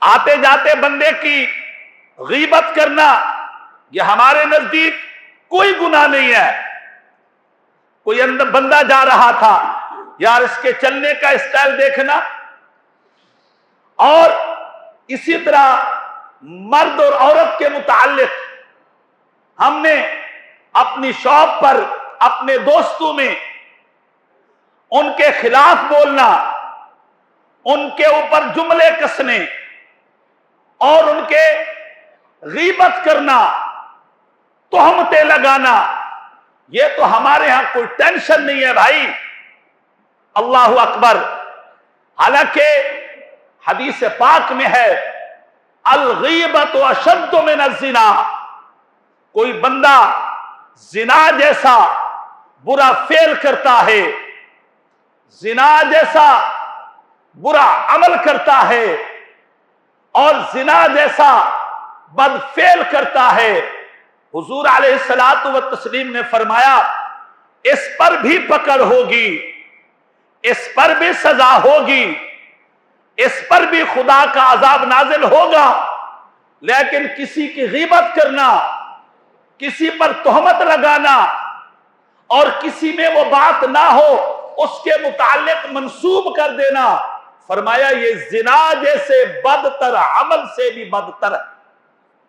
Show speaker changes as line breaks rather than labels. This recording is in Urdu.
آتے جاتے بندے کی غیبت کرنا یہ ہمارے نزدیک کوئی گناہ نہیں ہے. کوئی بندہ جا رہا تھا، یار اس کے چلنے کا اسٹائل دیکھنا. اور اسی طرح مرد اور عورت کے متعلق ہم نے اپنی شاپ پر اپنے دوستوں میں ان کے خلاف بولنا، ان کے اوپر جملے کسنے اور ان کے غیبت کرنا، تہمتیں لگانا، یہ تو ہمارے ہاں کوئی ٹینشن نہیں ہے بھائی. اللہ اکبر. حالانکہ حدیث پاک میں ہے الغیبت اشد من الزنا. کوئی بندہ زنا جیسا برا فعل کرتا ہے، زنا جیسا برا عمل کرتا ہے اور زنا جیسا بد فعل کرتا ہے، حضور علیہ الصلوۃ والتسلیم نے فرمایا اس پر بھی پکڑ ہوگی، اس پر بھی سزا ہوگی، اس پر بھی خدا کا عذاب نازل ہوگا. لیکن کسی کی غیبت کرنا، کسی پر تہمت لگانا اور کسی میں وہ بات نہ ہو اس کے متعلق منسوب کر دینا، فرمایا یہ زنا جیسے بدتر عمل سے بھی بدتر ہے.